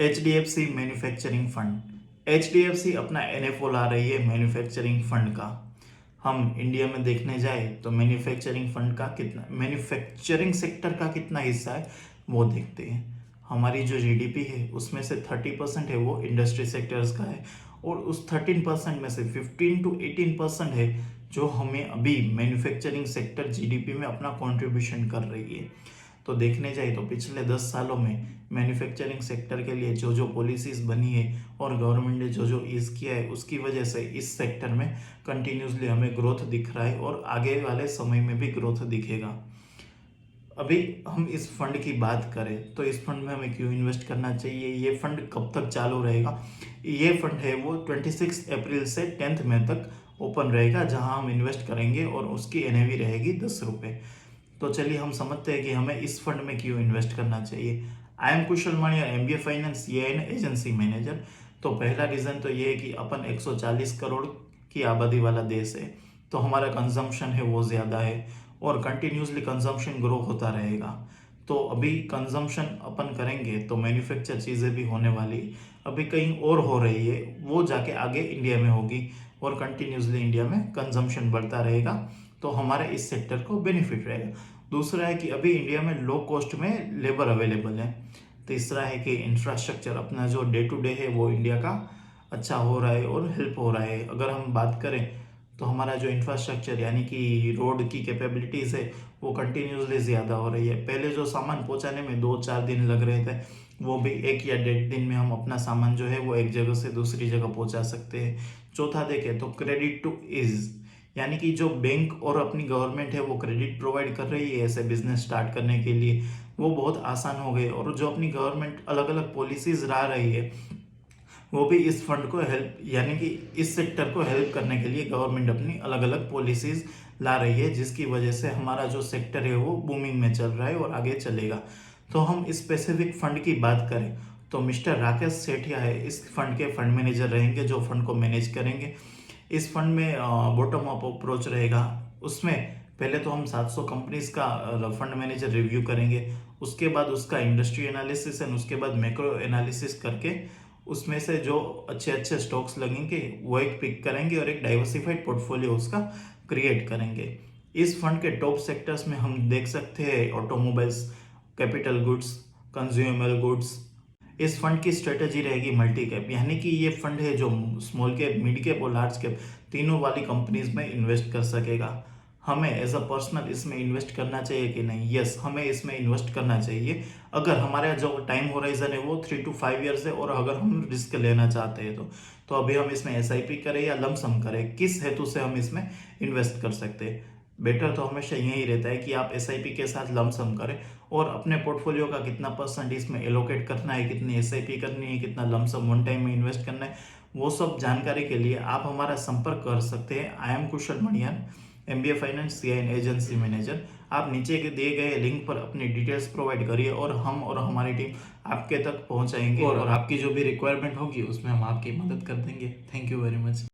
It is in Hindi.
HDFC manufacturing fund. HDFC अपना NFO ला रही है मैन्युफैक्चरिंग फंड का। हम इंडिया में देखने जाए तो मैन्युफैक्चरिंग फंड का कितना, मैन्युफैक्चरिंग सेक्टर का कितना हिस्सा है वो देखते हैं। हमारी जो जीडीपी है उसमें से 30% है वो इंडस्ट्री सेक्टर्स का है, और उस 13% में से 15 to 18% है जो हमें अभी मैन्युफैक्चरिंग सेक्टर जीडीपी में अपना कंट्रीब्यूशन कर रही है। तो देखने जाए तो पिछले 10 सालों में मैन्युफैक्चरिंग सेक्टर के लिए जो जो पॉलिसीज बनी है और गवर्नमेंट ने जो जो ईज किया है उसकी वजह से इस सेक्टर में कंटिन्यूसली हमें ग्रोथ दिख रहा है और आगे वाले समय में भी ग्रोथ दिखेगा। अभी हम इस फंड की बात करें तो इस फंड में हमें क्यों इन्वेस्ट करना चाहिए, ये फंड कब तक चालू रहेगा। ये फंड है वो 26 अप्रैल से 10 मई तक ओपन रहेगा, जहां हम इन्वेस्ट करेंगे और उसकी एनएवी रहेगी 10 रुपये। तो चलिए हम समझते हैं कि हमें इस फंड में क्यों इन्वेस्ट करना चाहिए। आई एम कुशल मानिया, MBA finance CIN agency manager. तो पहला रीज़न तो ये है कि अपन 140 करोड़ की आबादी वाला देश है, तो हमारा कंजम्पशन है वो ज़्यादा है और कंटिन्यूसली कंजम्पशन ग्रो होता रहेगा। तो अभी कंजम्पशन अपन करेंगे तो मैन्युफैक्चर चीज़ें भी होने वाली अभी कहीं और हो रही है, वो जाके आगे इंडिया में होगी और कंटिन्यूसली इंडिया में कंजम्पशन बढ़ता रहेगा, तो हमारे इस सेक्टर को बेनिफिट रहेगा। दूसरा है कि अभी इंडिया में लो कॉस्ट में लेबर अवेलेबल है। तीसरा है कि इंफ्रास्ट्रक्चर अपना जो डे टू डे है वो इंडिया का अच्छा हो रहा है और हेल्प हो रहा है। अगर हम बात करें तो हमारा जो इंफ्रास्ट्रक्चर यानी कि रोड की कैपेबिलिटीज़ है वो कंटिन्यूसली ज़्यादा हो रही है। पहले जो सामान पहुंचाने में 2-4 दिन लग रहे थे, वो भी 1 या 1.5 दिन में हम अपना सामान जो है वो एक जगह से दूसरी जगह पहुंचा सकते हैं। चौथा देखें तो क्रेडिट टू इज, यानी कि जो बैंक और अपनी गवर्नमेंट है वो क्रेडिट प्रोवाइड कर रही है ऐसे बिजनेस स्टार्ट करने के लिए, वो बहुत आसान हो गए। और जो अपनी गवर्नमेंट अलग अलग पॉलिसीज ला रही है वो भी इस फंड को हेल्प, यानी कि इस सेक्टर को हेल्प करने के लिए गवर्नमेंट अपनी अलग अलग पॉलिसीज ला रही है, जिसकी वजह से हमारा जो सेक्टर है वो बूमिंग में चल रहा है और आगे चलेगा। तो हम इस स्पेसिफिक फंड की बात करें तो मिस्टर राकेश सेठिया है इस फंड के फंड मैनेजर रहेंगे जो फंड को मैनेज करेंगे। इस फंड में बॉटम अप अप्रोच रहेगा। उसमें पहले तो हम 700 कंपनीज का फंड मैनेजर रिव्यू करेंगे, उसके बाद उसका इंडस्ट्री एनालिसिस एंड उसके बाद मैक्रो एनालिसिस करके उसमें से जो अच्छे अच्छे स्टॉक्स लगेंगे वो एक पिक करेंगे और एक डाइवर्सिफाइड पोर्टफोलियो उसका क्रिएट करेंगे। इस फंड के टॉप सेक्टर्स में हम देख सकते हैं automobiles, capital goods, consumer goods. इस फंड की स्ट्रेटेजी रहेगी मल्टी कैप, यानी कि ये फंड है जो स्मॉल कैप, मिड कैप और लार्ज कैप तीनों वाली कंपनीज में इन्वेस्ट कर सकेगा। हमें एज अ पर्सनल इसमें इन्वेस्ट करना चाहिए कि नहीं? यस, हमें इसमें इन्वेस्ट करना चाहिए अगर हमारा जो टाइम होराइजन है वो 3 to 5 ईयर्स है और अगर हम रिस्क लेना चाहते हैं तो अभी हम इसमें SIP करें या लमसम करें, किस हेतु से हम इसमें इन्वेस्ट कर सकते हैं? बेटर तो हमेशा यही रहता है कि आप SIP के साथ लमसम करें और अपने पोर्टफोलियो का कितना परसेंट इसमें एलोकेट करना है, कितनी SIP करनी है, कितना लमसम वन टाइम में इन्वेस्ट करना है, वो सब जानकारी के लिए आप हमारा संपर्क कर सकते हैं। I am Kushal Maniyan, MBA finance CIN agency manager. आप नीचे के दिए गए लिंक पर अपनी डिटेल्स प्रोवाइड करिए और हम और हमारी टीम आपके तक पहुंचाएंगे और आपकी जो भी रिक्वायरमेंट होगी उसमें हम आपकी मदद कर देंगे। Thank you very much.